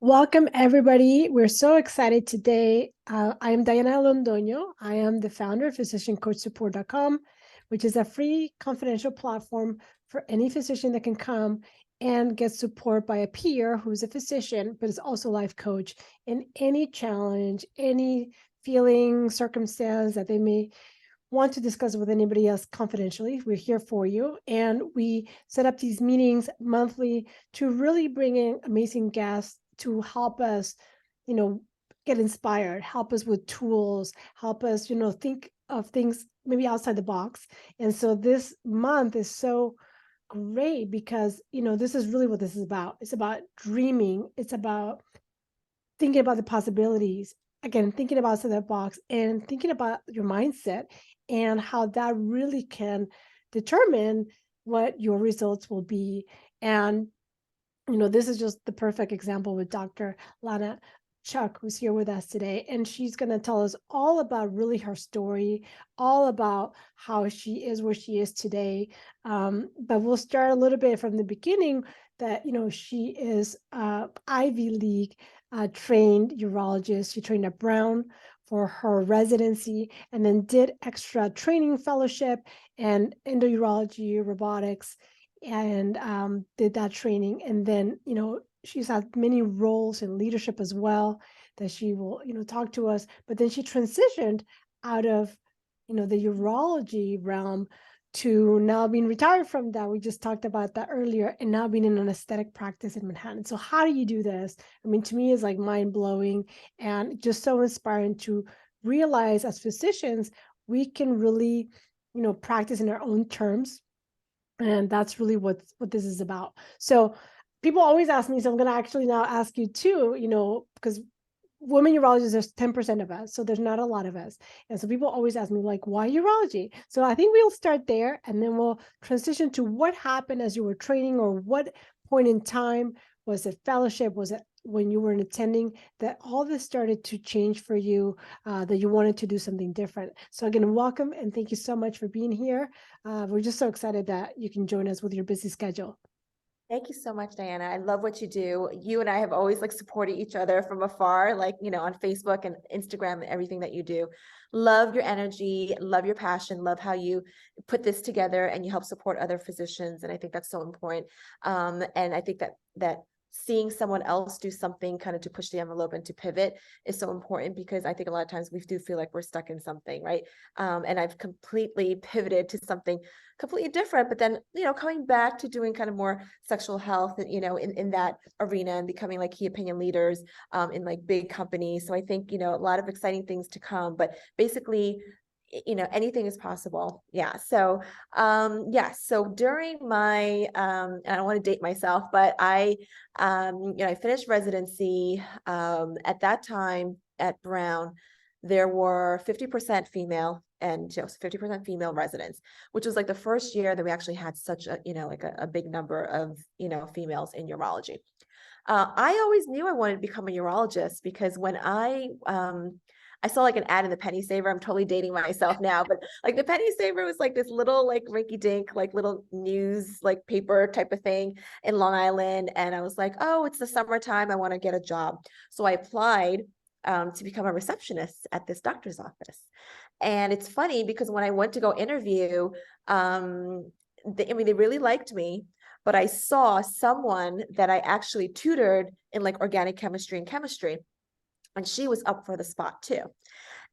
Welcome, everybody. We're so excited today. I am Diana Londoño. I am the founder of physiciancoachsupport.com, which is a free confidential platform for any physician that can come and get support by a peer who's a physician, but is also a life coach in any challenge, any feeling, circumstance that they may want to discuss with anybody else confidentially. We're here for you. And we set up these meetings monthly to really bring in amazing guests to help us, get inspired, help us with tools, help us, think of things maybe outside the box. And so this month is so great because, this is really what this is about. It's about dreaming. It's about thinking about the possibilities. Again, thinking about outside the box and thinking about your mindset and how that really can determine what your results will be. And this is just the perfect example with Dr. Lanna Cheuck, who's here with us today. And she's going to tell us all about really her story, all about how she is where she is today. But we'll start a little bit from the beginning that, she is Ivy League trained urologist. She trained at Brown for her residency and then did extra training fellowship and endourology, robotics, and did that training. And then, she's had many roles in leadership as well that she will, talk to us. But then she transitioned out of, the urology realm to now being retired from that. We just talked about that earlier, and now being in an aesthetic practice in Manhattan. So how do you do this? I mean, to me, it's like mind blowing and just so inspiring to realize as physicians, we can really, practice in our own terms. And that's really what this is about. So people always ask me, so I'm going to actually now ask you too, because women urologists, there's 10% of us, so there's not a lot of us. And so people always ask me, like, why urology? So I think we'll start there, and then we'll transition to what happened as you were training, or what point in time, was it fellowship, was it when you were attending, that all this started to change for you, that you wanted to do something different. So again, welcome, and thank you so much for being here. We're just so excited that you can join us with your busy schedule. Thank you so much, Diana. I love what you do. You and I have always supported each other from afar, on Facebook and Instagram and everything that you do. Love your energy, love your passion, love how you put this together and you help support other physicians. And I think that's so important. And I think that seeing someone else do something kind of to push the envelope and to pivot is so important, because I think a lot of times we do feel like we're stuck in something, right? And I've completely pivoted to something completely different, but then, coming back to doing kind of more sexual health, and, in that arena, and becoming key opinion leaders in big companies. So I think, a lot of exciting things to come, but basically, anything is possible. Yeah. So, so during my, I don't want to date myself, but I finished residency, at that time at Brown, there were 50% female and 50% female residents, which was the first year that we actually had such a, a big number of, females in urology. I always knew I wanted to become a urologist, because when I saw an ad in the Penny Saver. I'm totally dating myself now, but the Penny Saver was this little rinky dink, little news, paper type of thing in Long Island. And I was like, oh, it's the summertime. I want to get a job. So I applied to become a receptionist at this doctor's office. And it's funny because when I went to go interview, they really liked me, but I saw someone that I actually tutored in organic chemistry and chemistry, and she was up for the spot too.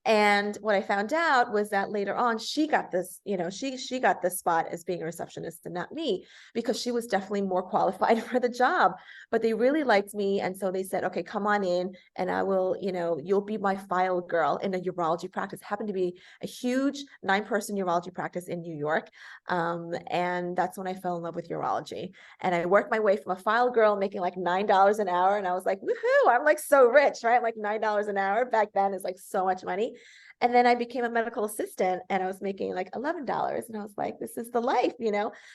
And what I found out was that later on, she got this, she got the spot as being a receptionist and not me, because she was definitely more qualified for the job. But they really liked me. And so they said, okay, come on in and I will, you'll be my file girl in a urology practice. It happened to be a huge 9-person urology practice in New York. And that's when I fell in love with urology. And I worked my way from a file girl making $9 an hour. And I was like, woohoo, I'm so rich, right? $9 an hour back then is so much money. And then I became a medical assistant and I was making $11. And I was like, this is the life,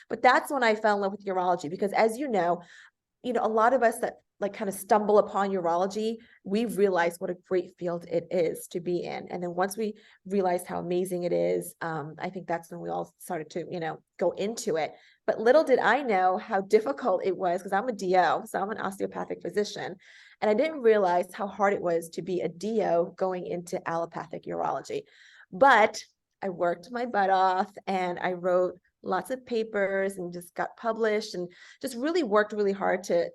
But that's when I fell in love with urology, because as a lot of us that like kind of stumble upon urology, we realized what a great field it is to be in. And then once we realized how amazing it is, I think that's when we all started to, go into it. But little did I know how difficult it was, because I'm a DO, so I'm an osteopathic physician. And I didn't realize how hard it was to be a DO going into allopathic urology. But I worked my butt off and I wrote lots of papers and just got published and just really worked really hard to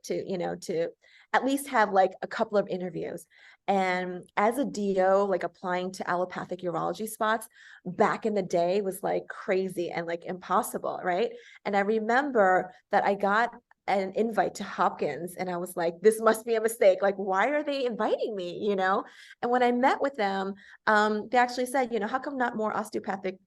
at least have like a couple of interviews. And as a DO, like applying to allopathic urology spots back in the day was like crazy and like impossible, right? And I remember that I got an invite to Hopkins and I was like, this must be a mistake. Like, why are they inviting me? And when I met with them, they actually said, how come not more osteopathic,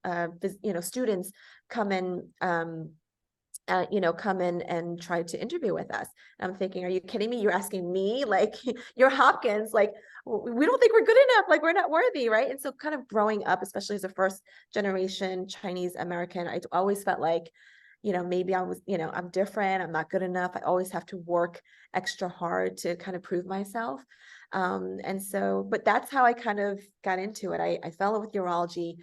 students come in, come in and try to interview with us. And I'm thinking, are you kidding me? You're asking me, like, you're Hopkins, like, we don't think we're good enough, like, we're not worthy, right? And so kind of growing up, especially as a first generation Chinese American, I always felt like, maybe I was, I'm different, I'm not good enough. I always have to work extra hard to kind of prove myself. And so, but that's how I kind of got into it. I fell in with urology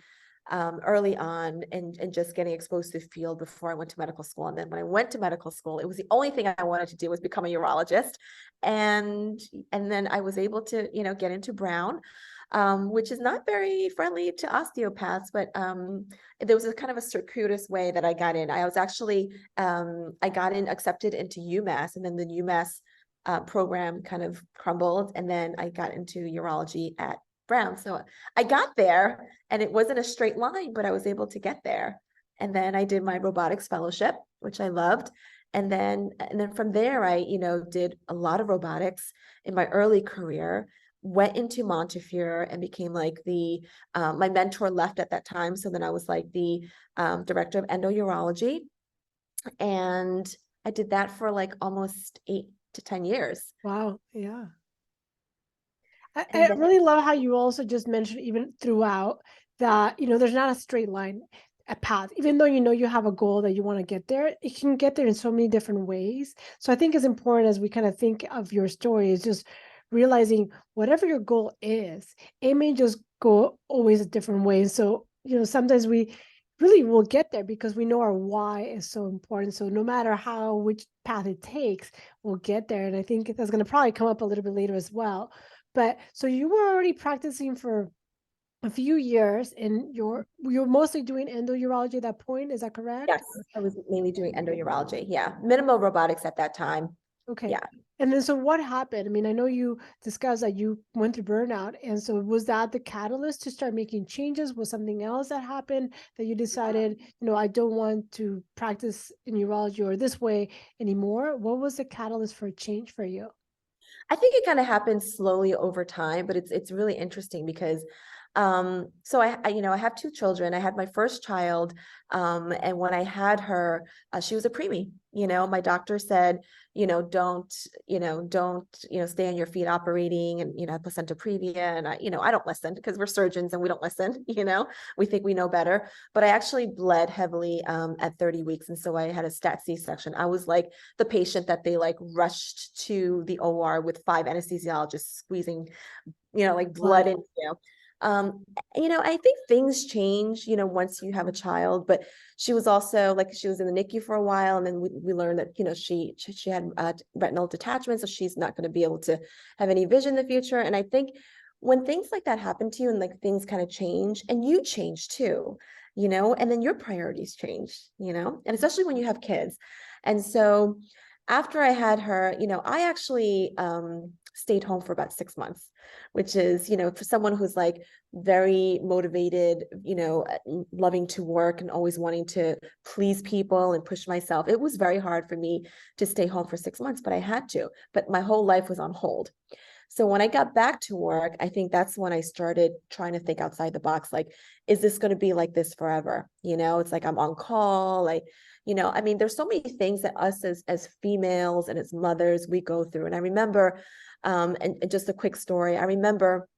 early on and just getting exposed to the field before I went to medical school. And then when I went to medical school, it was the only thing I wanted to do was become a urologist. And then I was able to, get into Brown, which is not very friendly to osteopaths, but there was a kind of a circuitous way that I got in. I was actually, I got accepted into UMass, and then the UMass program kind of crumbled, and then I got into urology at Brown. So I got there, and it wasn't a straight line, but I was able to get there. And then I did my robotics fellowship, which I loved. And then from there, I, did a lot of robotics in my early career, went into Montefiore and became like my mentor left at that time. So then I was like the director of endourology. And I did that for like almost 8 to 10 years. Wow. Yeah. I then, really love how you also just mentioned even throughout that, there's not a straight line, a path, even though you have a goal that you want to get there, it can get there in so many different ways. So I think it's important as we kind of think of your story is just realizing whatever your goal is, it may just go always a different way. So, sometimes we really will get there because we know our why is so important. So no matter which path it takes, we'll get there. And I think that's going to probably come up a little bit later as well. But so you were already practicing for a few years and you're mostly doing endourology at that point. Is that correct? yes, I was mainly doing endourology. Yeah. Minimal robotics at that time. Okay. Yeah. And then so what happened? I mean, I know you discussed that you went through burnout. And so was that the catalyst to start making changes? Was something else that happened that you decided, I don't want to practice in urology or this way anymore? What was the catalyst for a change for you? I think it kind of happened slowly over time, but it's really interesting because so I have 2 children. I had my first child, and when I had her, she was a preemie. My doctor said, don't stay on your feet operating, and placenta previa, and I don't listen because we're surgeons and we don't listen. We think we know better. But I actually bled heavily at 30 weeks, and so I had a stat C-section. I was like the patient that they like rushed to the OR with 5 anesthesiologists squeezing, like blood into. I think things change, once you have a child, but she was also like, she was in the NICU for a while. And then we learned that, she had retinal detachment. So she's not going to be able to have any vision in the future. And I think when things like that happen to you and like things kind of change and you change too, and then your priorities change, and especially when you have kids. And so after I had her, I actually stayed home for about 6 months, which is, for someone who's like very motivated, loving to work and always wanting to please people and push myself. It was very hard for me to stay home for 6 months, but I had to. But my whole life was on hold. So when I got back to work, I think that's when I started trying to think outside the box. Like, is this going to be like this forever? It's like I'm on call. I mean, there's so many things that us as females and as mothers, we go through. And I remember, and just a quick story, I remember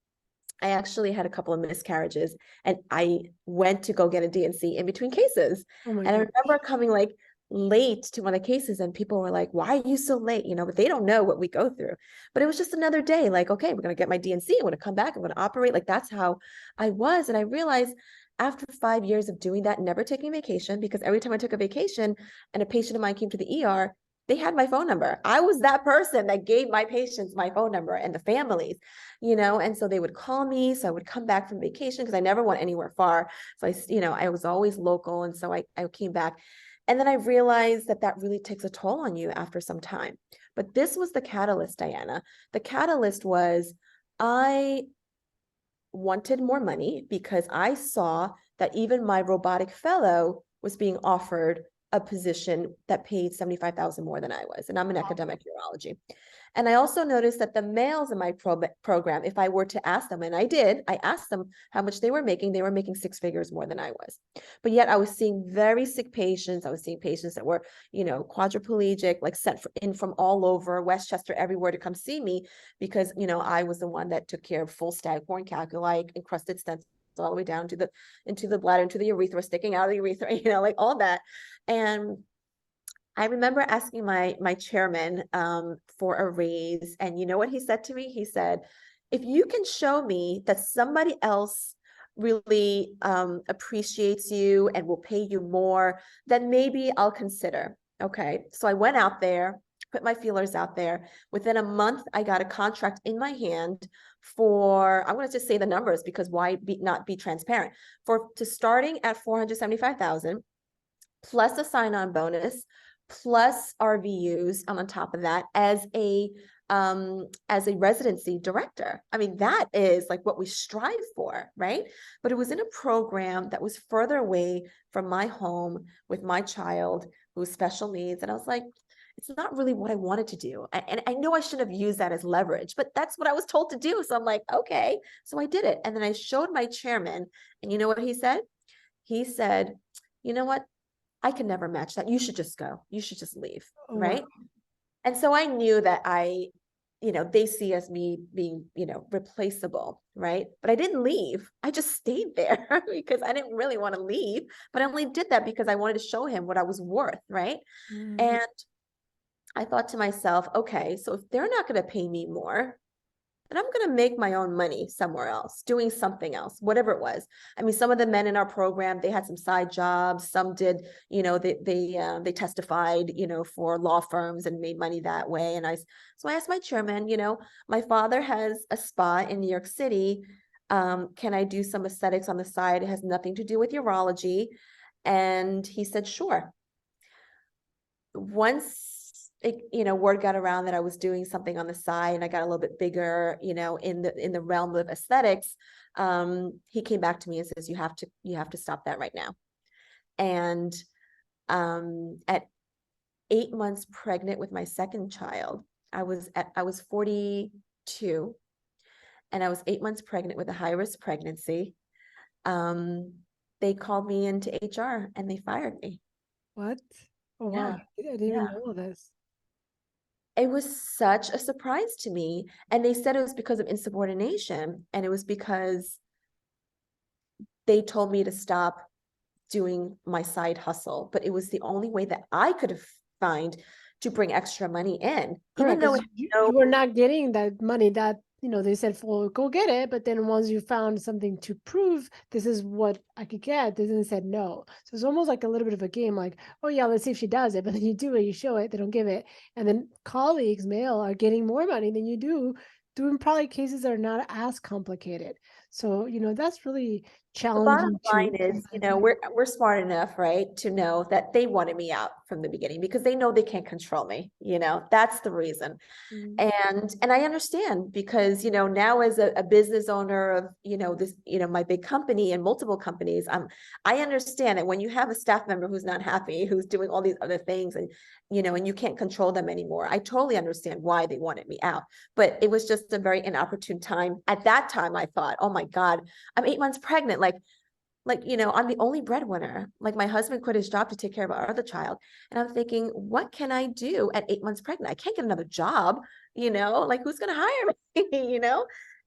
I actually had a couple of miscarriages and I went to go get a DNC in between cases. Oh my And I God. remember coming like late to one of the cases, and people were like, why are you so late? But they don't know what we go through. But it was just another day, like, okay, we're going to get my DNC. I'm going to come back. I'm going to operate. Like, that's how I was. And I realized after 5 years of doing that, never taking vacation, because every time I took a vacation and a patient of mine came to the ER, they had my phone number. I was that person that gave my patients my phone number, and the families, and so they would call me. So I would come back from vacation because I never went anywhere far. So I was always local. And so I came back. And then I realized that that really takes a toll on you after some time. But this was the catalyst, Diana. The catalyst was I wanted more money because I saw that even my robotic fellow was being offered a position that paid 75,000 more than I was. And I'm an academic urology. And I also noticed that the males in my program, if I were to ask them, and I did, I asked them how much they were making 6 figures more than I was. But yet I was seeing very sick patients. I was seeing patients that were, quadriplegic, like sent in from all over Westchester, everywhere to come see me because, I was the one that took care of full staghorn calculi, encrusted stents all the way down to into the bladder, into the urethra, sticking out of the urethra, like all that. And I remember asking my chairman for a raise, and you know what he said to me? He said, if you can show me that somebody else really appreciates you and will pay you more, then maybe I'll consider. Okay. So I went out there, put my feelers out there. Within a month, I got a contract in my hand for, I'm going to just say the numbers because why not be transparent, to starting at 475,000 plus a sign-on bonus, plus RVUs on top of that as a residency director. I mean, that is like what we strive for, right? But it was in a program that was further away from my home with my child who was special needs. And I was like, it's not really what I wanted to do. And I know I shouldn't have used that as leverage, but that's what I was told to do. So I'm like, okay. So I did it. And then I showed my chairman, and you know what he said? He said, you know what? I can never match that. You should just go. You should just leave. Oh, wow. Right. And so I knew that they see as me being, replaceable. Right. But I didn't leave. I just stayed there because I didn't really want to leave, but I only did that because I wanted to show him what I was worth. Right. And I thought to myself, okay, so if they're not going to pay me more, and I'm going to make my own money somewhere else, doing something else, whatever it was. I mean, some of the men in our program, they had some side jobs. Some did, they testified, for law firms and made money that way. So I asked my chairman, my father has a spa in New York City. Can I do some aesthetics on the side? It has nothing to do with urology. And he said, sure. Once word got around that I was doing something on the side and I got a little bit bigger, in the realm of aesthetics, he came back to me and says, you have to stop that right now. And at 8 months pregnant with my second child, I was 42, and I was 8 months pregnant with a high-risk pregnancy. They called me into HR and they fired me. What? Oh, Yeah. wow. I didn't even know this. It was such a surprise to me. And they said it was because of insubordination. And it was because they told me to stop doing my side hustle. But it was the only way that I could have find to bring extra money in. Correct, Even though because you were not getting that money that, they said, well, go get it. But then once you found something to prove this is what I could get, they then said no. So it's almost like a little bit of a game, like, oh yeah, let's see if she does it. But then you do it, you show it, they don't give it. And then colleagues, male, are getting more money than you do, doing probably cases that are not as complicated. So, that's really the bottom challenging line to is, we're smart enough, right, to know that they wanted me out from the beginning because they know they can't control me. That's the reason. And I understand because, now as a business owner of, this, my big company and multiple companies, I understand that when you have a staff member who's not happy, who's doing all these other things and, and you can't control them anymore, I totally understand why they wanted me out. But it was just a very inopportune time. At that time, I thought, oh my God, I'm 8 months pregnant. Like, I'm the only breadwinner. Like my husband quit his job to take care of our other child. And I'm thinking, what can I do at 8 months pregnant? I can't get another job, like who's going to hire me,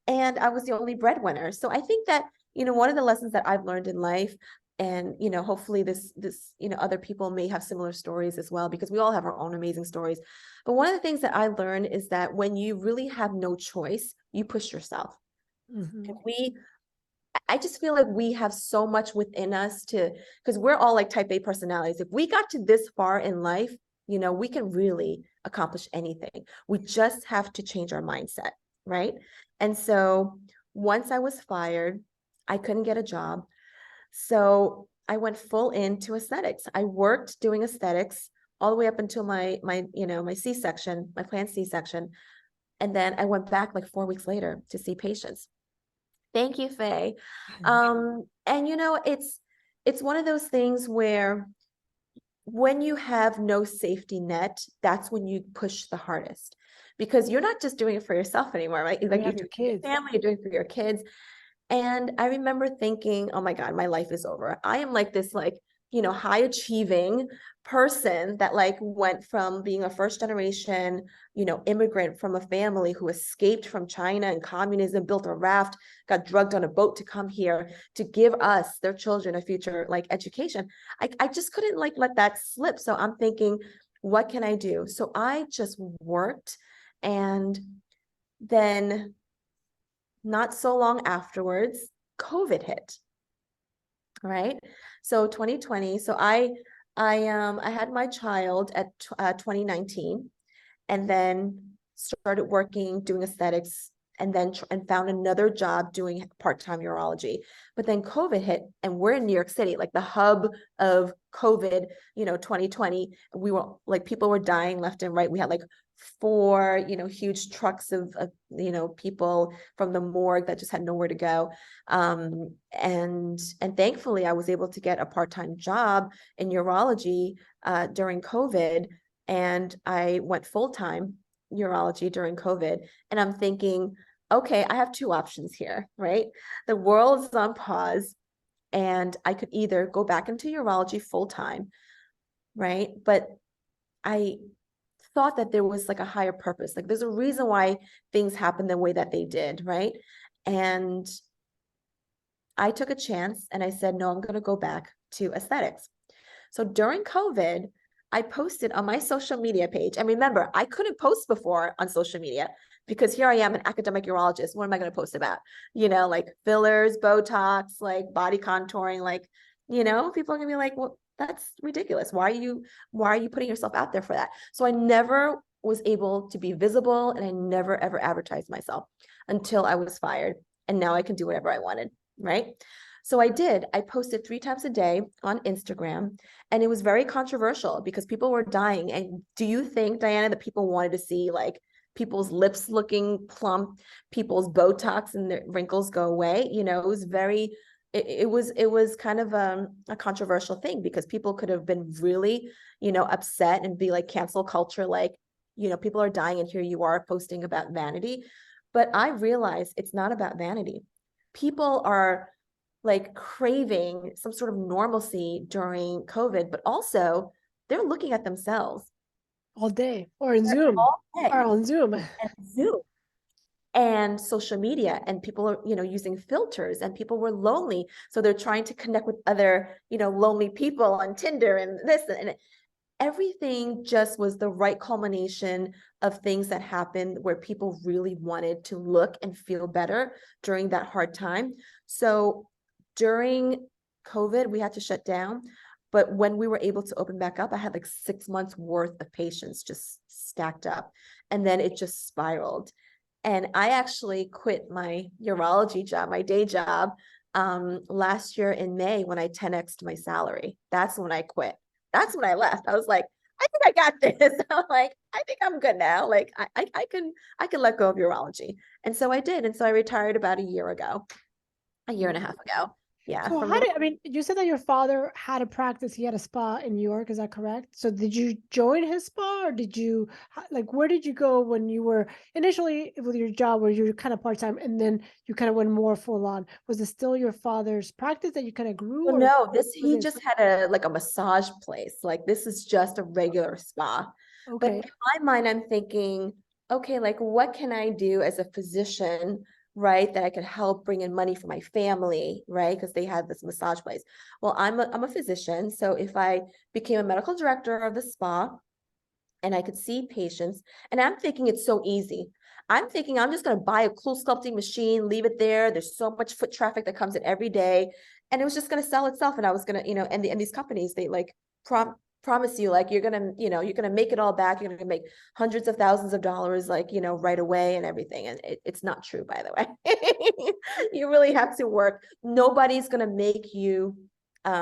And I was the only breadwinner. So I think that, one of the lessons that I've learned in life, And, you know, hopefully this, you know, other people may have similar stories as well, because we all have our own amazing stories. But one of the things that I learned is that when you really have no choice, you push yourself. Mhm. And I just feel like we have so much within us to, because we're all like type A personalities. If we got to this far in life, you know, we can really accomplish anything. We just have to change our mindset, right? And so once I was fired, I couldn't get a job. So I went full into aesthetics. I worked doing aesthetics all the way up until my C-section, my planned C-section. And then I went back like 4 weeks later to see patients. Thank you, Faye. And you know, it's one of those things where when you have no safety net, that's when you push the hardest, because you're not just doing it for yourself anymore, right? You Like you're have your doing it for your kids. family, you're doing it for your kids. And I remember thinking, oh my God, my life is over. I am like this, like, you know, high achieving person that like went from being a first generation, you know, immigrant from a family who escaped from China and communism, built a raft, got drugged on a boat to come here to give us, their children, a future like education. I just couldn't like let that slip. So I'm thinking, what can I do? So I just worked, and then not so long afterwards, COVID hit, right? So 2020, so I had my child at 2019, and then started working, doing aesthetics, and then and found another job doing part-time urology. But then COVID hit, and we're in New York City, like the hub of COVID, you know, 2020. We were like, people were dying left and right. We had like 4, you know, huge trucks of you know, people from the morgue that just had nowhere to go. And thankfully I was able to get a part-time job in urology during COVID, and I went full-time urology during COVID. And I'm thinking, okay, I have 2 options here, right? The world's on pause, and I could either go back into urology full-time, right? But I thought that there was like a higher purpose. Like there's a reason why things happen the way that they did, right? And I took a chance and I said, no, I'm going to go back to aesthetics. So during COVID, I posted on my social media page. And remember, I couldn't post before on social media, because here I am, an academic urologist. What am I going to post about? You know, like fillers, Botox, like body contouring, like, you know, people are going to be like, well, that's ridiculous. Why are you putting yourself out there for that? So I never was able to be visible, and I never ever advertised myself until I was fired. And now I can do whatever I wanted, right? So I did. I posted 3 times a day on Instagram, and it was very controversial because people were dying. And do you think, Diana, that people wanted to see like people's lips looking plump, people's Botox and their wrinkles go away? You know, it was very, it was kind of a controversial thing, because people could have been really, you know, upset and be like cancel culture, like, you know, people are dying and here you are posting about vanity. But I realized it's not about vanity. People are like craving some sort of normalcy during COVID, but also they're looking at themselves All day or in Zoom all day, or on Zoom. and Zoom and social media, and people are, you know, using filters, and people were lonely. So they're trying to connect with other, you know, lonely people on Tinder and this, and everything just was the right culmination of things that happened where people really wanted to look and feel better during that hard time. So during COVID, we had to shut down. But when we were able to open back up, I had like 6 months worth of patients just stacked up. And then it just spiraled. And I actually quit my urology job, my day job, last year in May, when I 10x'd my salary. That's when I quit. That's when I left. I was like, I think I got this. I'm like, I think I'm good now. Like I can let go of urology. And so I did. And so I retired about a year ago, a year and a half ago. Yeah. So From how did, I mean, you said that your father had a practice, he had a spa in New York, is that correct? So did you join his spa, or did you, like, where did you go when you were initially with your job where you were kind of part-time and then you kind of went more full on? Was it still your father's practice that you kind of grew, Well, or no, was he it? just had a like a massage place. Like this is just a regular spa. But Okay. in my mind, I'm thinking, okay, like what can I do as a physician right? That I could help bring in money for my family, right? Because they had this massage place. Well, I'm a physician. So if I became a medical director of the spa and I could see patients, and I'm thinking it's so easy. I'm thinking I'm just going to buy a cool sculpting machine, leave it there. There's so much foot traffic that comes in every day. And it was just going to sell itself. And I was going to, and these companies, they like promise you like you're going to, you're going to make it all back. You're going to make hundreds of thousands of dollars, like, right away and everything. And it's not true, by the way. You really have to work. Nobody's going to make you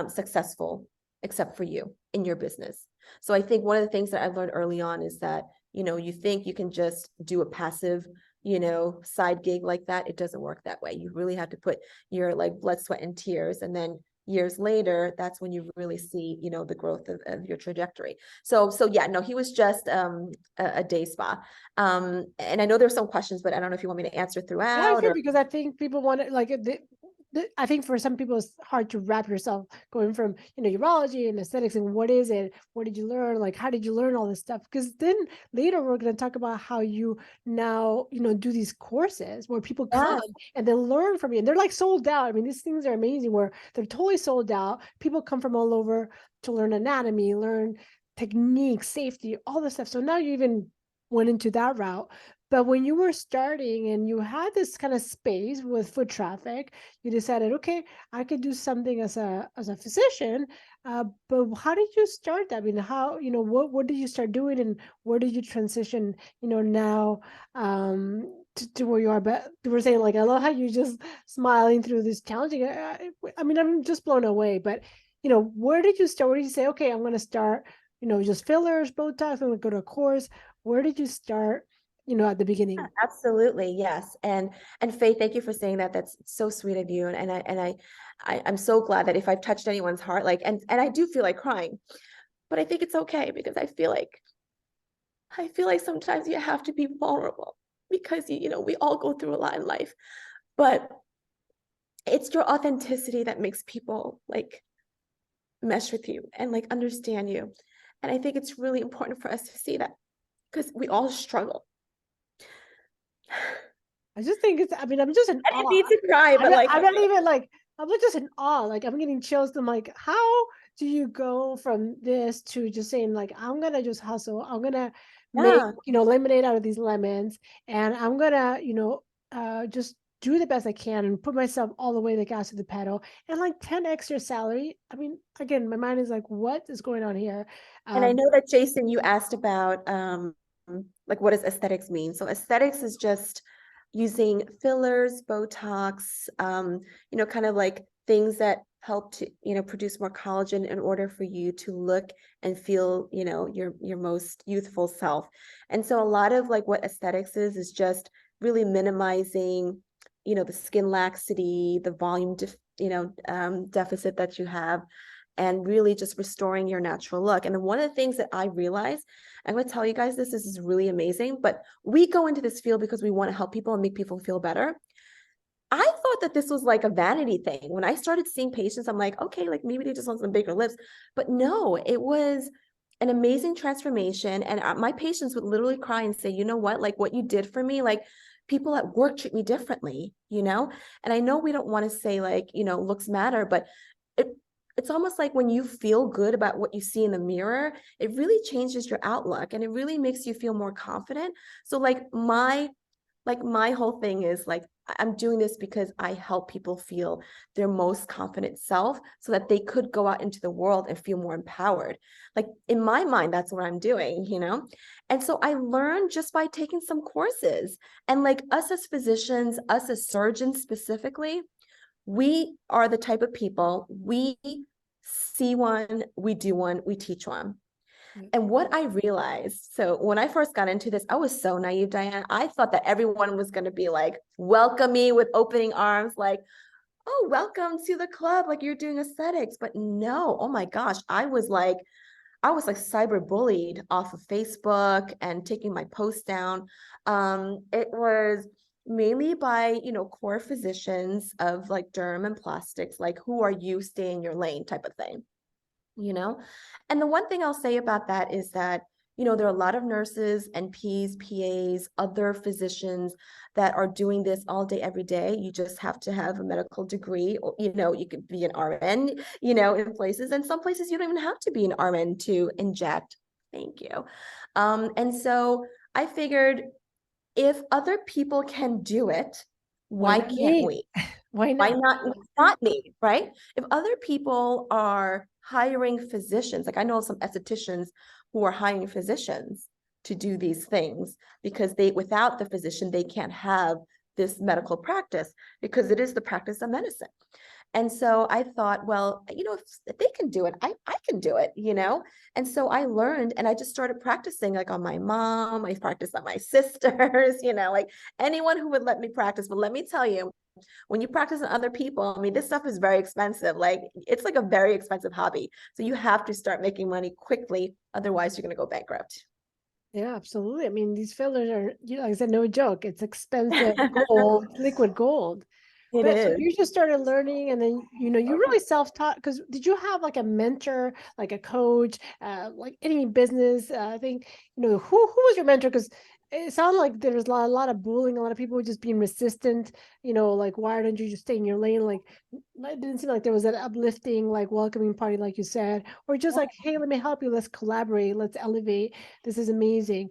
successful except for you in your business. So I think one of the things that I learned early on is that, you think you can just do a passive, side gig like that. It doesn't work that way. You really have to put your like blood, sweat, and tears. And then years later, that's when you really see, the growth of your trajectory. So yeah, no, he was just a day spa. And I know there's some questions, but I don't know if you want me to answer Yeah, throughout sure, or. because I think people want to like I think for some people it's hard to wrap yourself going from urology and aesthetics and what is it? What did you learn? Like how did you learn all this stuff? Because then later we're going to talk about how you now do these courses where people come Yes. and they learn from you and they're like sold out. I mean, these things are amazing where they're totally sold out. People come from all over to learn anatomy, learn technique, safety, all this stuff. So now you even went into that route. But when you were starting and you had this kind of space with foot traffic, you decided, okay, I could do something as a physician. But how did you start that? I mean, how what did you start doing, and where did you transition? Now to where you are. But you were saying like, I love how you just smiling through this challenging. I mean, I'm just blown away. But where did you start? Where did you say, okay, I'm going to start? Just fillers, Botox. I'm going to go to a course. Where did you start? At the beginning. Absolutely, yes. And Faith, thank you for saying that. That's so sweet of you. I'm so glad that if I've touched anyone's heart, like, and I do feel like crying, but I think it's okay because I feel like sometimes you have to be vulnerable because we all go through a lot in life, but it's your authenticity that makes people like mesh with you and like understand you. And I think it's really important for us to see that because we all struggle. I just think I mean, I'm just in I didn't awe. need to cry, but like, I'm not even like, I'm just in awe. Like, I'm getting chills. I'm like, how do you go from this to just saying, like, I'm going to just hustle. I'm going to make, yeah. lemonade out of these lemons. And I'm going to, just do the best I can and put myself all the way the gas to the pedal and like 10 extra salary. I mean, again, my mind is like, what is going on here? And I know that Jason, you asked about like what does aesthetics mean? So aesthetics is just using fillers, Botox, kind of like things that help to, produce more collagen in order for you to look and feel, your most youthful self. And so a lot of like what aesthetics is just really minimizing, the skin laxity, the volume, deficit that you have, and really just restoring your natural look. And one of the things that I realized, I'm going to tell you guys this is really amazing, but we go into this field because we want to help people and make people feel better. I thought that this was like a vanity thing. When I started seeing patients, I'm like, okay, like maybe they just want some bigger lips. But no, it was an amazing transformation. And my patients would literally cry and say, you know what, like what you did for me, like people at work treat me differently, And I know we don't want to say like, looks matter, but it's almost like when you feel good about what you see in the mirror, it really changes your outlook and it really makes you feel more confident. So like my whole thing is like, I'm doing this because I help people feel their most confident self so that they could go out into the world and feel more empowered. Like in my mind, that's what I'm doing, And so I learned just by taking some courses, and like us as physicians, us as surgeons specifically, we are the type of people, we see one, we do one, we teach one. And what I realized, so when I first got into this, I was so naive, Diane. I thought that everyone was going to be like, welcome me with opening arms, like, oh, welcome to the club, like you're doing aesthetics. But no, oh my gosh, I was like cyber bullied off of Facebook and taking my posts down. It was mainly by, core physicians of like derm and plastics, like, who are you, stay in your lane type of thing. And the one thing I'll say about that is that, there are a lot of nurses, NPs, PAs, other physicians that are doing this all day, every day. You just have to have a medical degree, or, you could be an RN, in places, and some places you don't even have to be an RN to inject. Thank you. And so I figured, if other people can do it, Why why not can't me? we? Why Why not? not me, right? If other people are hiring physicians, like I know some estheticians who are hiring physicians to do these things, because without the physician, they can't have this medical practice, because it is the practice of medicine. And so I thought, well, if they can do it, I can do it, And so I learned, and I just started practicing, like on my mom, I practiced on my sisters, like anyone who would let me practice. But let me tell you, when you practice on other people, I mean, this stuff is very expensive. Like, it's like a very expensive hobby. So you have to start making money quickly. Otherwise, you're going to go bankrupt. Yeah, absolutely. I mean, these fillers are, like I said, no joke. It's expensive gold, liquid gold. It But so is. you just started learning, and then you really self-taught. Because did you have like a mentor, like a coach, like any business thing? Who was your mentor? Because it sounded like there's a lot of bullying, a lot of people just being resistant. Like, why don't you just stay in your lane? Like, it didn't seem like there was an uplifting, like welcoming party, like you said, or just like, hey, let me help you. Let's collaborate. Let's elevate. This is amazing.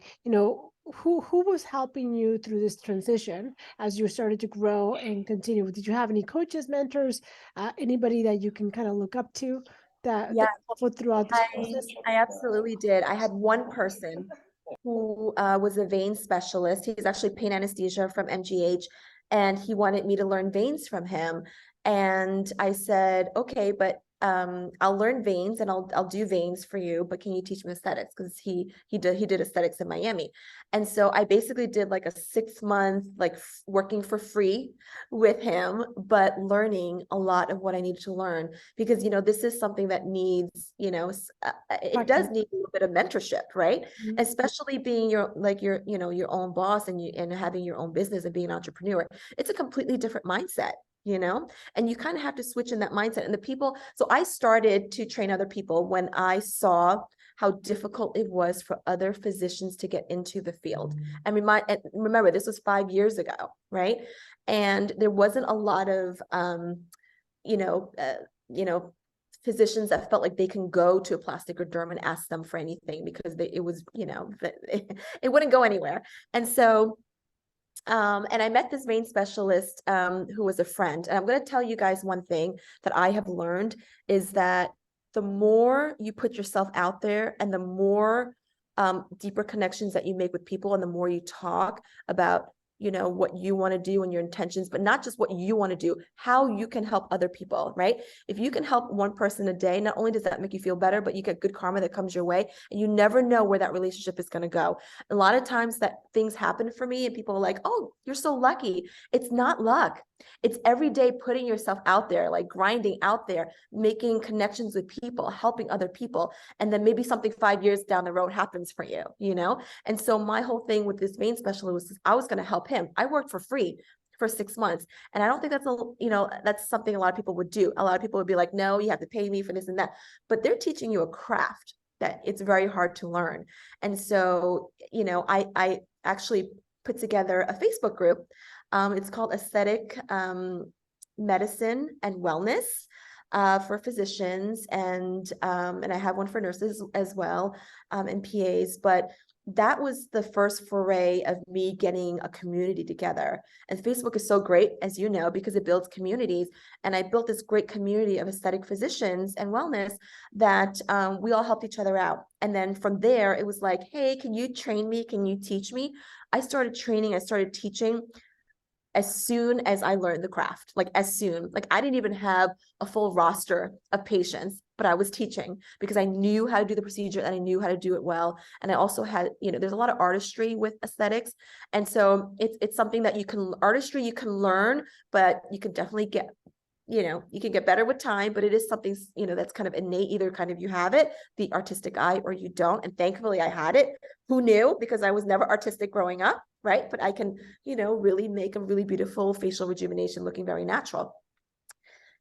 Who was helping you through this transition as you started to grow and continue? Did you have any coaches, mentors, anybody that you can kind of look up to that Yeah, helpful throughout this I, process? I absolutely did. I had one person who was a vein specialist. He's actually pain anesthesia from MGH, and he wanted me to learn veins from him. And I said, okay, but I'll learn veins, and I'll do veins for you, but can you teach me aesthetics? Because he did aesthetics in Miami. And so I basically did like a 6 month, like working for free with him, but learning a lot of what I needed to learn, because this is something that needs, it does Practice. need a little bit of mentorship, right? Mhm. Especially being your own boss, and having your own business and being an entrepreneur. It's a completely different mindset, and you kind of have to switch in that mindset. And the people, so I started to train other people when I saw how difficult it was for other physicians to get into the field. And remember, this was 5 years ago, right? And there wasn't a lot of you know uh, you know physicians that felt like they can go to a plastic or derm and ask them for anything, because it was, it wouldn't go anywhere. And so and I met this vein specialist who was a friend. And I'm going to tell you guys one thing that I have learned, is that the more you put yourself out there, and the more deeper connections that you make with people, and the more you talk about what you want to do and your intentions, but not just what you want to do, how you can help other people, right? If you can help one person a day, not only does that make you feel better, but you get good karma that comes your way, and you never know where that relationship is going to go. A lot of times that things happen for me, and people are like, oh, you're so lucky. It's not luck. It's every day putting yourself out there, like grinding out there, making connections with people, helping other people. And then maybe something 5 years down the road happens for you, And so my whole thing with this vein specialist was, I was going to help him. I worked for free for 6 months. And I don't think that's something a lot of people would do. A lot of people would be like, no, you have to pay me for this and that. But they're teaching you a craft that it's very hard to learn. And so, I actually put together a Facebook group. It's called Aesthetic Medicine and Wellness for physicians, and I have one for nurses as well, and PAs. But that was the first foray of me getting a community together. And Facebook is so great, as you know, because it builds communities. And I built this great community of aesthetic physicians and wellness that we all helped each other out. And then from there, it was like, hey, can you train me? Can you teach me? I started training, I started teaching as soon as I learned the craft, like as soon, like I didn't even have a full roster of patients, but I was teaching because I knew how to do the procedure and I knew how to do it well. And I also had, there's a lot of artistry with aesthetics. And so it's something that artistry you can learn, but you can definitely get, you can get better with time, but it is something, that's kind of innate. Either kind of you have it, the artistic eye, or you don't. And thankfully I had it. Who knew? Because I was never artistic growing up, right? But I can, really make a really beautiful facial rejuvenation looking very natural.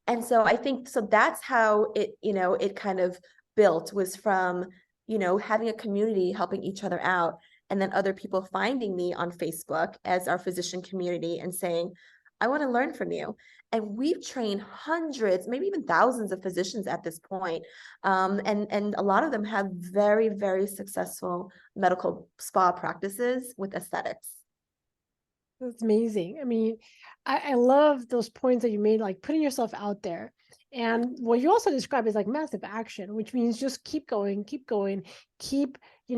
And so I think, so that's how it, it kind of built, was from having a community, helping each other out, and then other people finding me on Facebook as our physician community and saying, I want to learn from you. And we've trained hundreds, maybe even thousands of physicians at this point. And a lot of them have very, very successful medical spa practices with aesthetics. That's amazing. I mean, I love those points that you made, like putting yourself out there. And what you also describe is like massive action, which means just keep going, keep,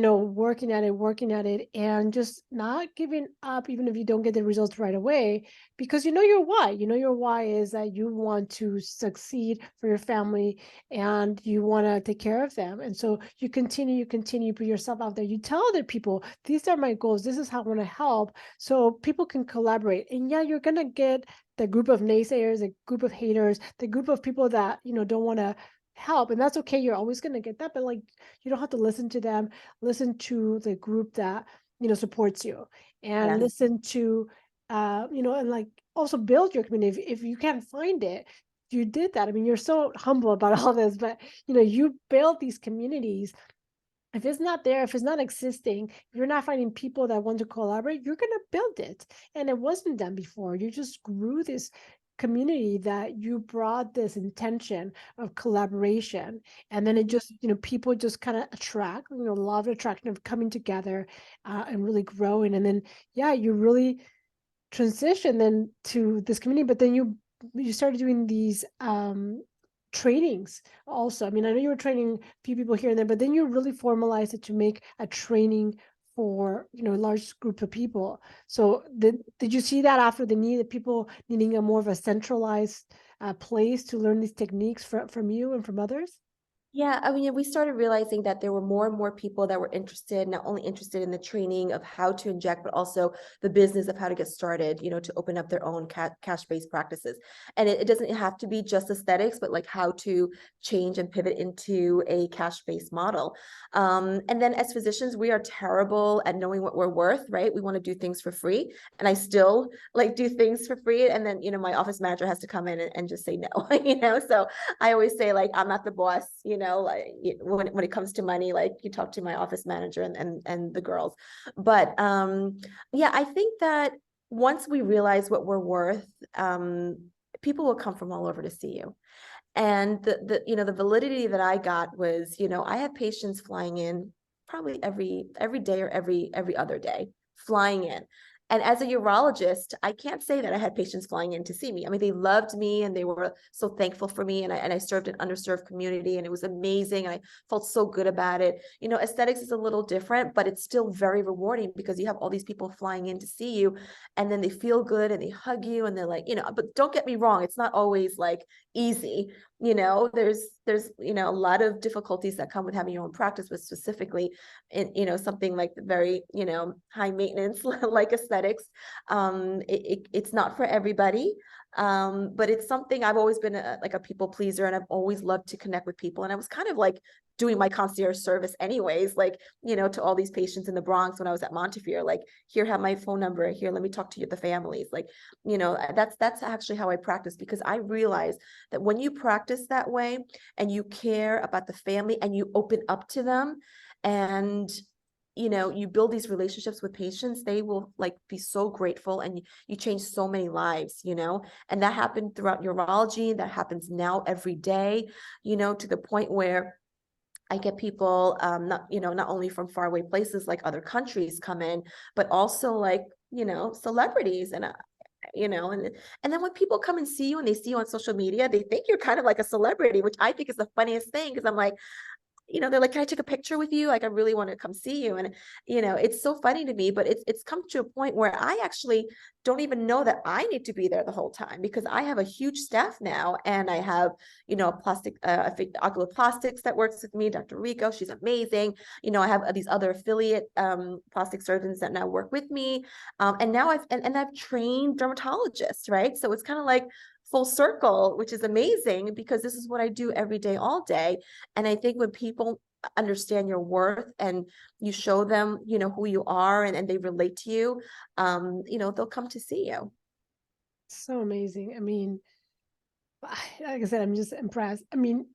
working at it, and just not giving up, even if you don't get the results right away, because you know your why. You know your why is that you want to succeed for your family and you want to take care of them. And so you continue, put yourself out there. You tell other people, these are my goals. This is how I want to help, so people can collaborate. And yeah, you're going to get the group of naysayers, the group of haters, the group of people that, don't want to help. And that's okay. You're always going to get that. But like, you don't have to listen to them. Listen to the group that, supports you, and Yes. listen to, and like also build your community. If you can't find it, you did that. I mean, you're so humble about all this, but, you build these communities. If it's not there, if it's not existing, if you're not finding people that want to collaborate, you're going to build it. And it wasn't done before. You just grew this community that you brought this intention of collaboration. And then it just, people just kind of attract, law of attraction of coming together and really growing. And then, yeah, you really transition then to this community, but then you started doing these trainings also. I mean, I know you were training a few people here and there, but then you really formalized it to make a training for, a large group of people. So did you see that after the need, that people needing a more of a centralized place to learn these techniques from you and from others? Yeah, I mean, we started realizing that there were more and more people that were interested, not only interested in the training of how to inject, but also the business of how to get started, to open up their own cash-based practices. And it doesn't have to be just aesthetics, but like how to change and pivot into a cash-based model. And then as physicians, we are terrible at knowing what we're worth, right? We want to do things for free. And I still like do things for free. And then, my office manager has to come in and just say no, so I always say, like, I'm not the boss, like when it comes to money, like you talk to my office manager and the girls. But yeah, I think that once we realize what we're worth, people will come from all over to see you. And the validity that I got was, I have patients flying in probably every day or every other day, flying in. And as a urologist, I can't say that I had patients flying in to see me. I mean, they loved me and they were so thankful for me. And I served an underserved community and it was amazing. I felt so good about it. Aesthetics is a little different, but it's still very rewarding because you have all these people flying in to see you and then they feel good and they hug you and they're like, but don't get me wrong, it's not always like easy. There's a lot of difficulties that come with having your own practice, but specifically in something like the very high maintenance like aesthetics. It's not for everybody, but it's something. I've always been like a people pleaser, and I've always loved to connect with people, and I was kind of like doing my concierge service anyways, like to all these patients in the Bronx when I was at Montefiore, like, here, have my phone number, here, let me talk to you, the families, like, that's actually how I practice, because I realize that when you practice that way and you care about the family and you open up to them and you build these relationships with patients, they will like be so grateful, and you change so many lives, and that happened throughout urology. That happens now every day, to the point where I get people, not only from faraway places like other countries come in, but also like, celebrities. And and then when people come and see you and they see you on social media, they think you're kind of like a celebrity, which I think is the funniest thing, because I'm like, they're like, can I take a picture with you? Like, I really want to come see you. And, it's so funny to me, but it's come to a point where I actually don't even know that I need to be there the whole time, because I have a huge staff now, and I have, plastic, ocular plastics that works with me, Dr. Rico, she's amazing. I have these other affiliate plastic surgeons that now work with me. And now I've trained dermatologists, right? So it's kind of like full circle, which is amazing, because this is what I do every day, all day. And I think when people understand your worth and you show them, who you are, and they relate to you, they'll come to see you. So amazing. I mean, like I said, I'm just impressed. I mean,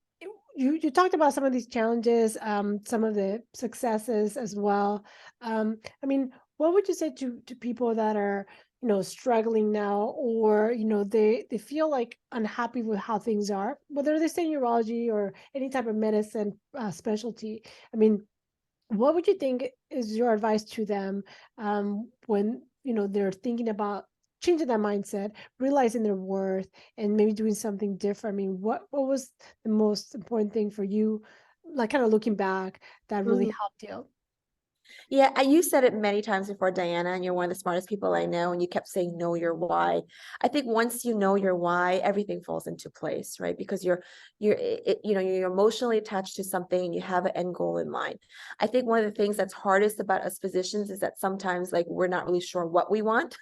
you talked about some of these challenges, some of the successes as well. I mean, what would you say to people that are, struggling now, or they feel like unhappy with how things are, whether they say urology or any type of medicine specialty? I mean, what would you think is your advice to them when they're thinking about changing that mindset, realizing their worth, and maybe doing something different? I mean, what was the most important thing for you, like kind of looking back, that really helped you? Yeah, you said it many times before, Diana, and you're one of the smartest people I know, and you kept saying, know your why. I think once you know your why, everything falls into place, right? Because you're emotionally attached to something and you have an end goal in mind. I think one of the things that's hardest about us physicians is that sometimes like we're not really sure what we want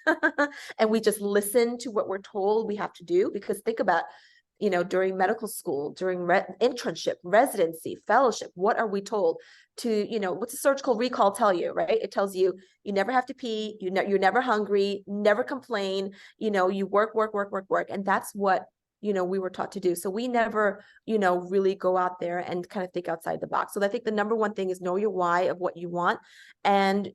and we just listen to what we're told we have to do. Because think about, during medical school, during internship, residency, fellowship, what are we told to, what's a surgical recall tell you, right? It tells you, you never have to pee, you're never hungry, never complain, you work, work, work, work, work. And that's what, we were taught to do. So we never, really go out there and kind of think outside the box. So I think the number one thing is know your why of what you want. And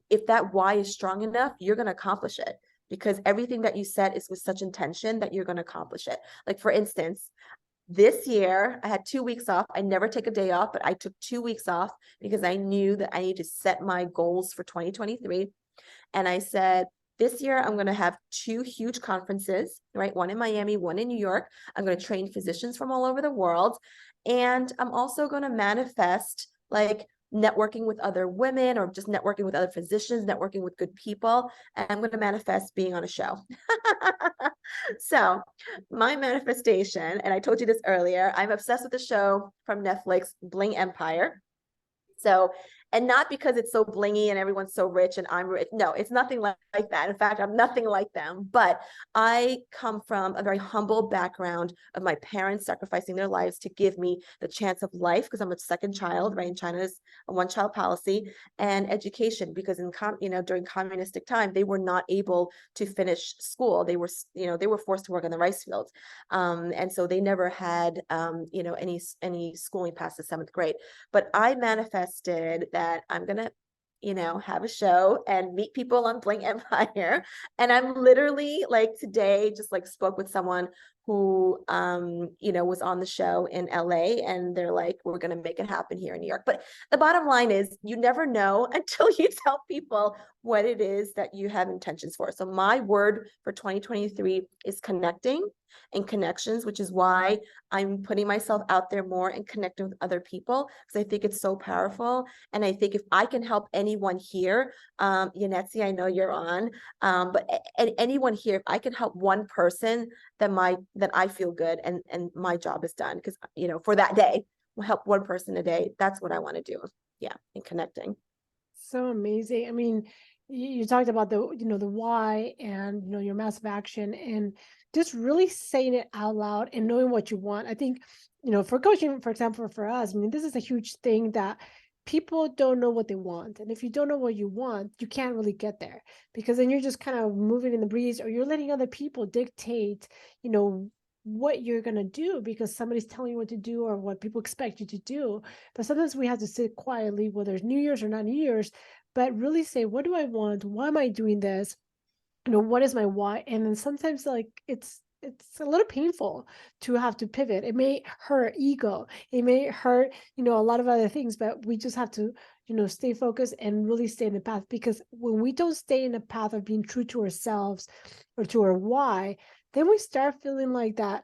if that why is strong enough, you're going to accomplish it, because everything that you set is with such intention that you're going to accomplish it. Like for instance, this year I had 2 weeks off. I never take a day off, but I took 2 weeks off because I knew that I need to set my goals for 2023. And I said, this year I'm going to have 2 huge conferences, right? One in Miami, one in New York. I'm going to train physicians from all over the world. And I'm also going to manifest like networking with other women, or just networking with other physicians, networking with good people. And I'm going to manifest being on a show. So my manifestation, and I told you this earlier, I'm obsessed with the show from Netflix, Bling Empire. So, and not because it's so blingy and everyone's so rich and I'm rich. No, it's nothing like that. In fact, I'm nothing like them. But I come from a very humble background of my parents sacrificing their lives to give me the chance of life, because I'm a second child, right? In China is a one-child policy, and education, because during communistic time, they were not able to finish school. They were forced to work in the rice fields. And so they never had, any schooling past the 7th grade. But I manifested that I'm gonna, have a show and meet people on Bling Empire. And I'm literally like today just like spoke with someone who was on the show in LA, and they're like, we're gonna make it happen here in New York. But the bottom line is you never know until you tell people what it is that you have intentions for. So my word for 2023 is connecting and connections, which is why I'm putting myself out there more and connecting with other people, because I think it's so powerful. And I think if I can help anyone here, Yanetsi, I know you're on, but anyone here, if I can help one person, then I feel good, and my job is done. Because for that day, we'll help one person a day. That's what I want to do. Yeah, and connecting. So amazing. I mean, you talked about the why, and your massive action, and just really saying it out loud and knowing what you want. I think, for coaching, for example, for us, I mean, this is a huge thing that people don't know what they want. And if you don't know what you want, you can't really get there, because then you're just kind of moving in the breeze, or you're letting other people dictate, what you're going to do because somebody's telling you what to do or what people expect you to do. But sometimes we have to sit quietly, whether it's New Year's or not New Year's, but really say, what do I want? Why am I doing this? What is my why? And then sometimes like it's a little painful to have to pivot. It may hurt ego. It may hurt, a lot of other things, but we just have to, stay focused and really stay in the path. Because when we don't stay in the path of being true to ourselves or to our why, then we start feeling like that,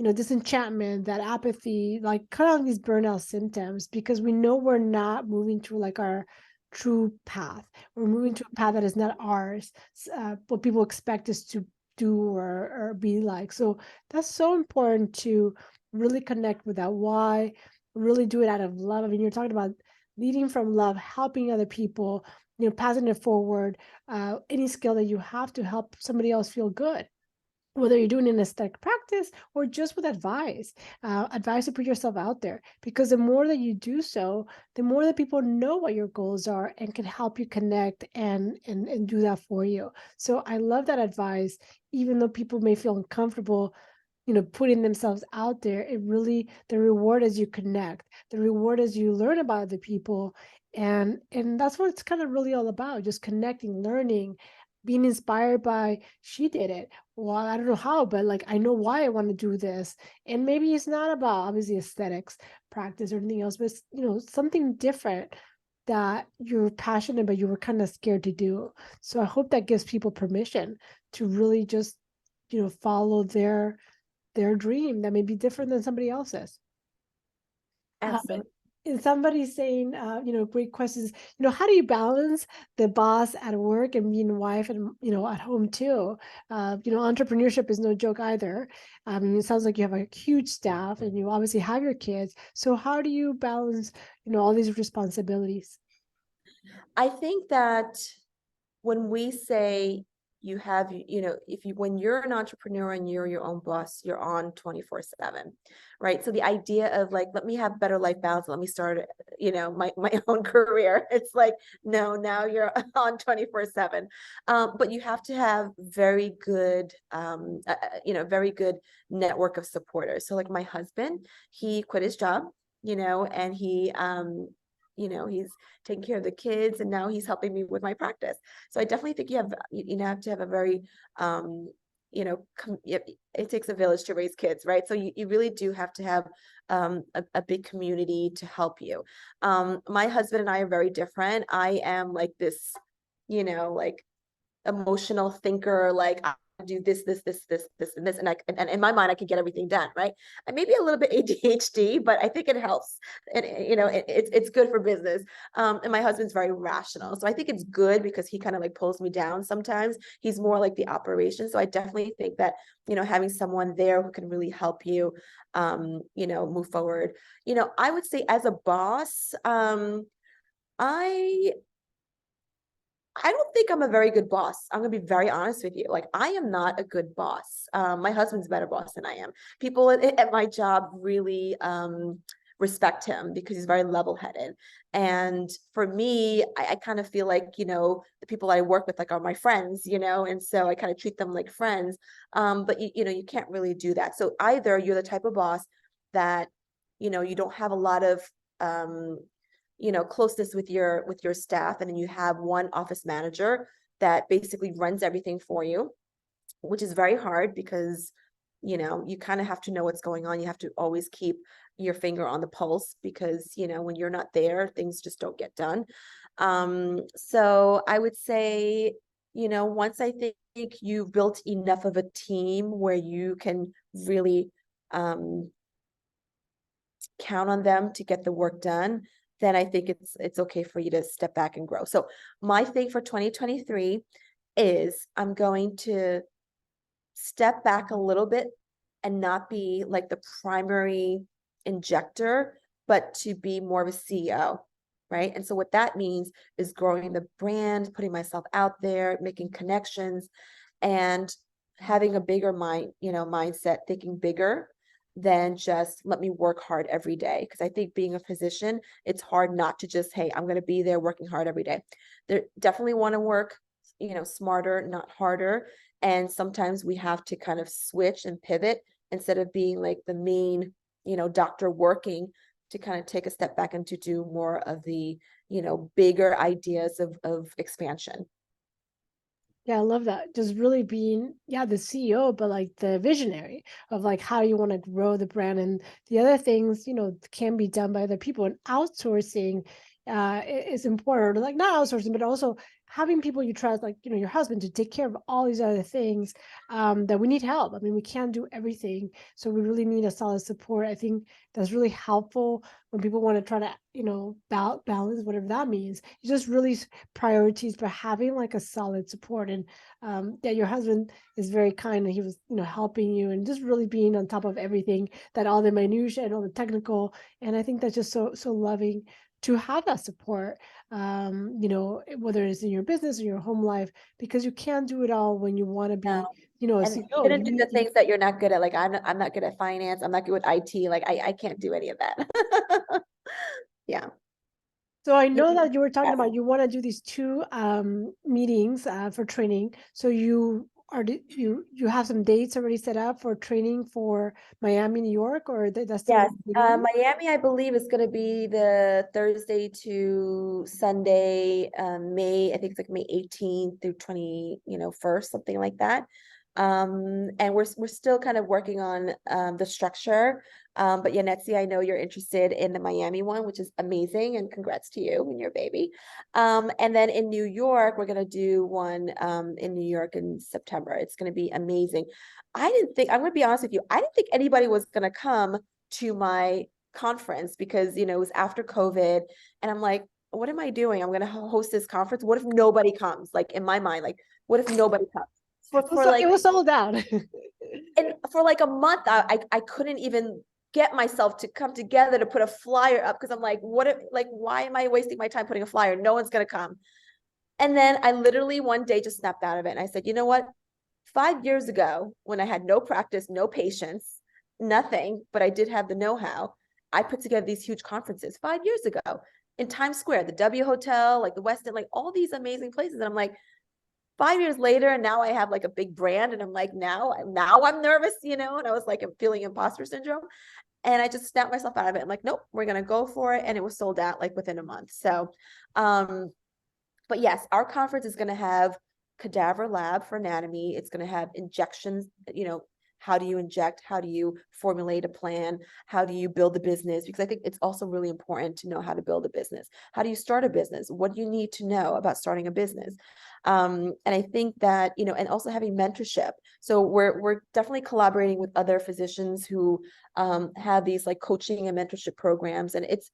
disenchantment, that apathy, like kind of these burnout symptoms, because we know we're not moving to like our true path. We're moving to a path that is not ours, what people expect us to do or be like. So that's so important to really connect with that why, really do it out of love. I mean, you're talking about leading from love, helping other people, passing it forward, any skill that you have to help somebody else feel good, whether you're doing an aesthetic practice or just with advice to put yourself out there. Because the more that you do so, the more that people know what your goals are and can help you connect and do that for you. So I love that advice, even though people may feel uncomfortable. putting themselves out there, it really, the reward is you connect, the reward is you learn about the people. And that's what it's kind of really all about, just connecting, learning, being inspired by, she did it. Well, I don't know how, but like, I know why I want to do this. And maybe it's not about obviously aesthetics, practice, or anything else, but it's, something different that you're passionate, but you were kind of scared to do. So I hope that gives people permission to really just, follow their dream that may be different than somebody else's. Absolutely. And somebody's saying, great questions. How do you balance the boss at work and being a wife and, at home too? Entrepreneurship is no joke either. I mean, it sounds like you have a huge staff and you obviously have your kids. So how do you balance, all these responsibilities? I think that when we say you have, if you, when you're an entrepreneur and you're your own boss, you're on 24/7, right? So the idea of like, let me have better life balance, let me start, my own career. It's like, no, now you're on 24/7. But you have to have very good, very good network of supporters. So like my husband, he quit his job, and he's taking care of the kids, and now he's helping me with my practice. So I definitely think have to have a very, it takes a village to raise kids, right? So you really do have to have a big community to help you. My husband and I are very different. I am like this, like emotional thinker, like I do this, and this, and in my mind, I can get everything done, right? I may be a little bit ADHD, but I think it helps, and it's good for business. And my husband's very rational, so I think it's good because he kind of like pulls me down sometimes. He's more like the operation, so I definitely think that having someone there who can really help you, move forward. I would say as a boss, I I don't think I'm a very good boss. I'm gonna be very honest with you. Like, I am not a good boss. My husband's a better boss than I am. People at my job really respect him because he's very level-headed. And for me, I kind of feel like, the people I work with like are my friends, and so I kind of treat them like friends. But you can't really do that. So either you're the type of boss that, you don't have a lot of closeness with your staff, and then you have one office manager that basically runs everything for you, which is very hard because you kind of have to know what's going on. You have to always keep your finger on the pulse because when you're not there, things just don't get done. So I would say, once I think you've built enough of a team where you can really count on them to get the work done, then I think it's okay for you to step back and grow. So my thing for 2023 is I'm going to step back a little bit and not be like the primary injector, but to be more of a CEO, right? And so what that means is growing the brand, putting myself out there, making connections, and having a bigger mindset, thinking bigger than just let me work hard every day. Because I think being a physician, it's hard not to just, hey, I'm going to be there working hard every day. They definitely want to work, smarter, not harder. And sometimes we have to kind of switch and pivot instead of being like the main, doctor working, to kind of take a step back and to do more of the, bigger ideas of expansion. Yeah, I love that. Just really being, yeah, the CEO, but like the visionary of like how you want to grow the brand. And the other things, can be done by other people. And outsourcing is important. Like not outsourcing, but also having people you trust, like, your husband, to take care of all these other things that we need help. I mean, we can't do everything. So we really need a solid support. I think that's really helpful when people want to try to, balance whatever that means. It's just really priorities, but having like a solid support. And that your husband is very kind, and he was, helping you and just really being on top of everything, that all the minutia and all the technical. And I think that's just so loving to have that support, whether it's in your business or your home life, because you can't do it all when you want to be, a And CEO. even do the things that you're not good at, like I'm not good at finance, I'm not good with IT, like I can't do any of that. Yeah. So I You know that you were talking Yes. about you want to do these two meetings for training. So you you have some dates already set up for training for Miami, New York, or that's still Yes, beginning? Miami, I believe, is going to be the Thursday to Sunday, I think it's like May 18th through 1st, something like that. And we're still kind of working on the structure. But Yanetsi, I know you're interested in the Miami one, which is amazing, and congrats to you and your baby. And then in New York, we're going to do one in New York in September. It's going to be amazing. I'm going to be honest with you, I didn't think anybody was going to come to my conference because it was after COVID, and I'm like, what am I doing? I'm going to host this conference. What if nobody comes? Like in my mind, like what if nobody comes? For It like, was sold out. and for like a month, I couldn't even get myself to come together to put a flyer up because I'm like, what if, like, why am I wasting my time putting a flyer? No one's going to come. And then I literally one day just snapped out of it. And I said, you know what? 5 years ago, when I had no practice, no patience, nothing, but I did have the know-how, I put together these huge conferences 5 years ago in Times Square, the W Hotel, like the Westin, like all these amazing places. And I'm like, 5 years later, and now I have like a big brand, and I'm like, now I'm nervous, and I was like, I'm feeling imposter syndrome. And I just snapped myself out of it. I'm like, nope, we're gonna go for it. And it was sold out like within a month. So but yes, our conference is going to have cadaver lab for anatomy. It's going to have injections, how do you inject? How do you formulate a plan? How do you build a business? Because I think it's also really important to know how to build a business. How do you start a business? What do you need to know about starting a business? And I think that, and also having mentorship. So we're definitely collaborating with other physicians who have these like coaching and mentorship programs. And it's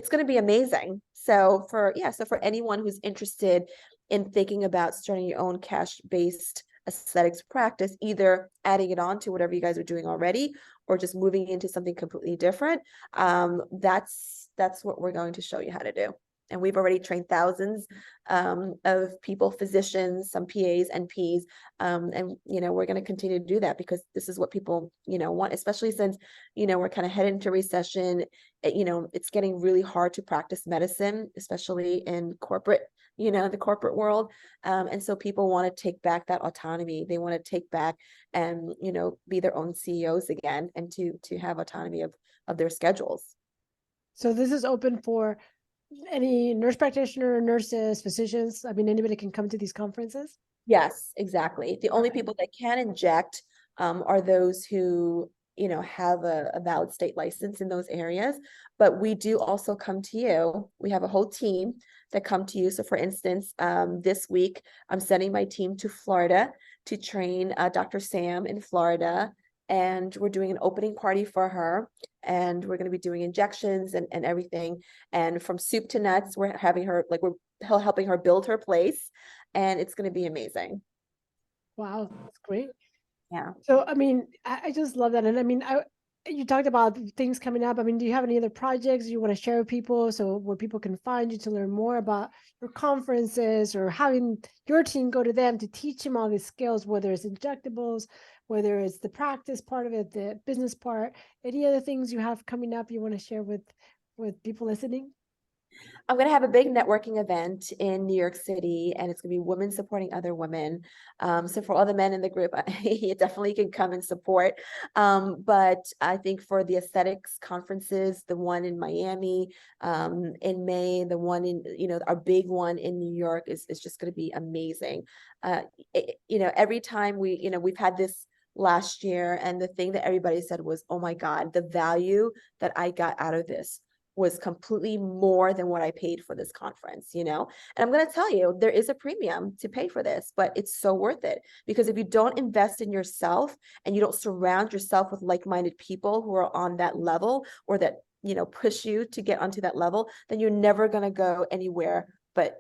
going to be amazing. So for anyone who's interested in thinking about starting your own cash-based aesthetics practice, either adding it on to whatever you guys are doing already, or just moving into something completely different, that's what we're going to show you how to do. And we've already trained thousands of people, physicians, some PAs, NPs, and we're going to continue to do that because this is what people want, especially since we're kind of heading into recession. It's getting really hard to practice medicine, especially in corporate, the corporate world. And so people want to take back that autonomy. They want to take back and, be their own CEOs again, and to have autonomy of their schedules. So this is open for any nurse practitioner, nurses, physicians. I mean, anybody can come to these conferences. Yes, exactly. The only people that can inject are those who, have a valid state license in those areas. But we do also come to you. We have a whole team that come to you. So for instance, this week, I'm sending my team to Florida to train Dr. Sam in Florida. And we're doing an opening party for her. And we're going to be doing injections and everything. And from soup to nuts, we're having her, like, we're helping her build her place. And it's going to be amazing. Wow, that's great. Yeah. So, I mean, I just love that. And I mean, you talked about things coming up. I mean, do you have any other projects you want to share with people so where people can find you to learn more about your conferences, or having your team go to them to teach them all these skills, whether it's injectables, whether it's the practice part of it, the business part, any other things you have coming up you want to share with people listening? I'm going to have a big networking event in New York City, and it's going to be women supporting other women. So for all the men in the group, you definitely can come and support. But I think for the aesthetics conferences, the one in Miami in May, the one in, our big one in New York is just going to be amazing. Every time we've had this last year, and the thing that everybody said was, oh my God, the value that I got out of this was completely more than what I paid for this conference, And I'm going to tell you, there is a premium to pay for this, but it's so worth it, because if you don't invest in yourself and you don't surround yourself with like-minded people who are on that level, or that, push you to get onto that level, then you're never going to go anywhere but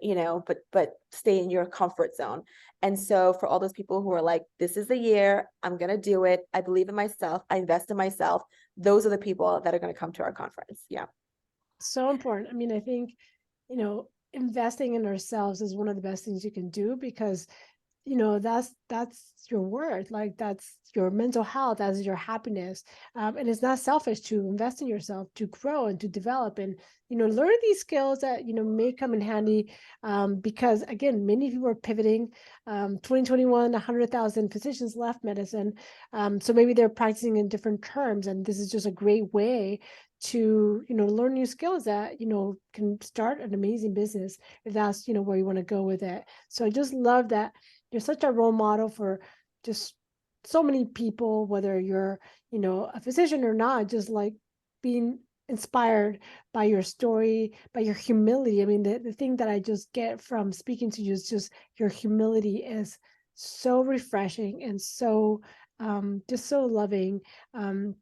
stay in your comfort zone. And so for all those people who are like, this is the year, I'm going to do it, I believe in myself, I invest in myself, those are the people that are going to come to our conference. Yeah. So important. I mean, I think, investing in ourselves is one of the best things you can do, because that's your worth. Like, that's your mental health, that's your happiness. And it's not selfish to invest in yourself, to grow and to develop and learn these skills that may come in handy. Because again, many people are pivoting. 2021, 100,000 physicians left medicine. So maybe they're practicing in different terms, and this is just a great way to learn new skills that can start an amazing business, if that's where you want to go with it. So I just love that you're such a role model for just so many people, whether you're a physician or not, just like being inspired by your story, by your humility. I mean, the thing that I just get from speaking to you is just your humility is so refreshing and so just so loving. And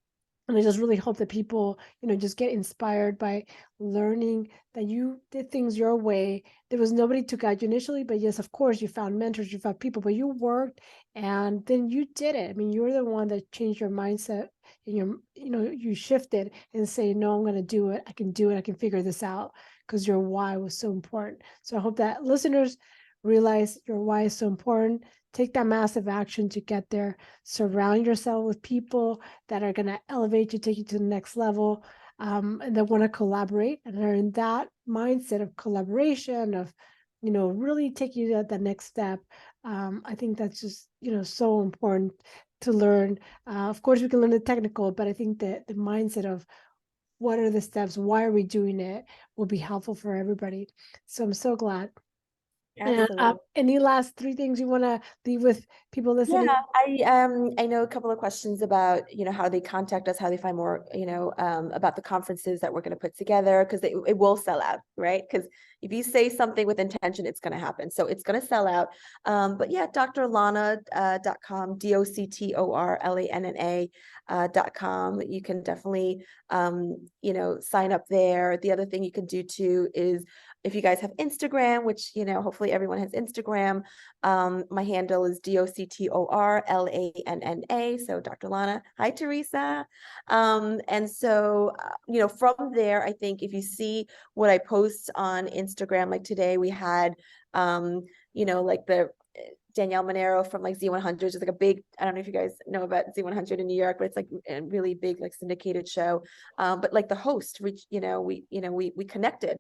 I just really hope that people, just get inspired by learning that you did things your way. There was nobody to guide you initially, but yes, of course, you found mentors, you found people, but you worked and then you did it. I mean, you're the one that changed your mindset and you shifted and say, no, I'm going to do it. I can do it. I can figure this out, because your why was so important. So I hope that listeners realize your why is so important. Take that massive action to get there. Surround yourself with people that are going to elevate you, take you to the next level, and that want to collaborate and are in that mindset of collaboration, of really take you to the next step. I think that's just so important to learn. Of course, we can learn the technical, but I think that the mindset of what are the steps, why are we doing it, will be helpful for everybody. So I'm so glad. And Absolutely. any last three things you want to leave with people Yeah, listening? I know a couple of questions about, how they contact us, how they find more, about the conferences that we're going to put together, because it will sell out, right? Because if you say something with intention, it's going to happen. So it's going to sell out. But yeah, drlanna.com, DOCTORLANNA.com. You can definitely, sign up there. The other thing you can do too is, if you guys have Instagram, which, hopefully everyone has Instagram, my handle is DOCTORLANNA. So Dr. Lana. Hi, Teresa. And so, from there, I think if you see what I post on Instagram, like today we had, like the Danielle Monero from like Z100 is like a big, I don't know if you guys know about Z100 in New York, but it's like a really big, like syndicated show. But like the host, we connected.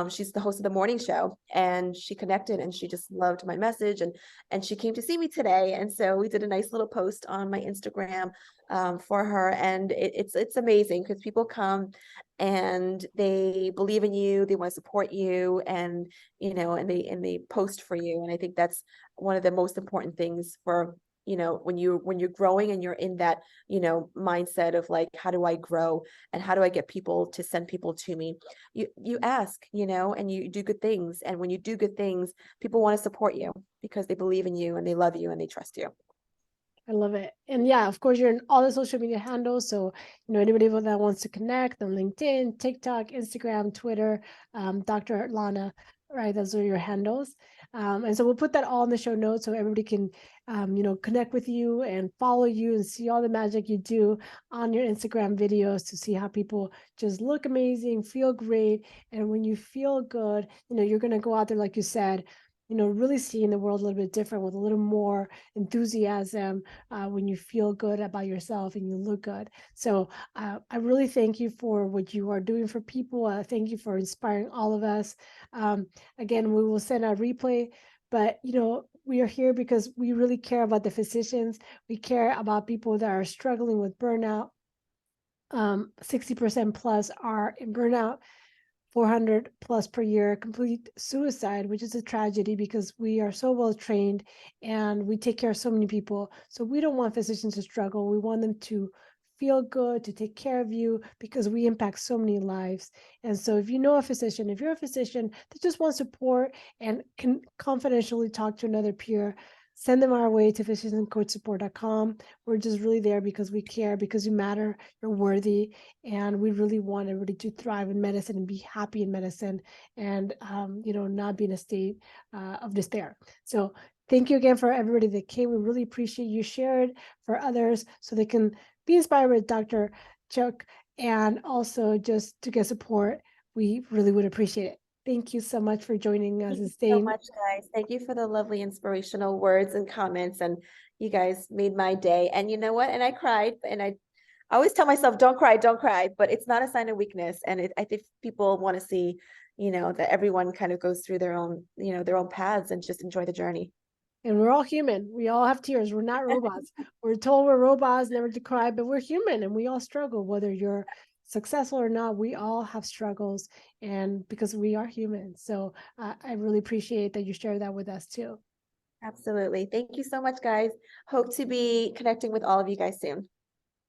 She's the host of the morning show, and she connected and she just loved my message, and she came to see me today. And so we did a nice little post on my Instagram for her. And it's amazing because people come and they believe in you, they want to support you, and they post for you. And I think that's one of the most important things for when you're growing and you're in that mindset of like, how do I grow and how do I get people to send people to me? You ask, and you do good things, and when you do good things, people want to support you because they believe in you and they love you and they trust you. I love it. And yeah, of course, you're in all the social media handles. So, anybody that wants to connect on LinkedIn, TikTok, Instagram, Twitter, Dr. Lana, right? Those are your handles. And so we'll put that all in the show notes so everybody can, connect with you and follow you and see all the magic you do on your Instagram videos, to see how people just look amazing, feel great. And when you feel good, you're going to go out there, like you said, really seeing the world a little bit different, with a little more enthusiasm, when you feel good about yourself and you look good. So I really thank you for what you are doing for people. Thank you for inspiring all of us. Again, we will send a replay, but we are here because we really care about the physicians. We care about people that are struggling with burnout. 60% plus are in burnout. 400 plus per year complete suicide, which is a tragedy because we are so well trained and we take care of so many people. So we don't want physicians to struggle. We want them to feel good, to take care of you, because we impact so many lives. And so if you know a physician, if you're a physician that just wants support and can confidentially talk to another peer, send them our way to physiciancoachsupport.com. We're just really there because we care, because you matter, you're worthy, and we really want everybody to thrive in medicine and be happy in medicine, and not be in a state of despair. So thank you again for everybody that came. We really appreciate you. Share it for others so they can be inspired with Dr. Cheuck, and also just to get support. We really would appreciate it. Thank you so much for joining us Thank you this so day. much, guys. Thank you for the lovely inspirational words and comments. And you guys made my day. And you know what? And I cried. And I always tell myself, don't cry, don't cry. But it's not a sign of weakness. And I think people want to see, that everyone kind of goes through their own, their own paths and just enjoy the journey. And we're all human. We all have tears. We're not robots. We're told we're robots, never to cry, but we're human and we all struggle, whether you're successful or not. We all have struggles, and because we are human. So I really appreciate that you share that with us too. Absolutely. Thank you so much, guys. Hope to be connecting with all of you guys soon.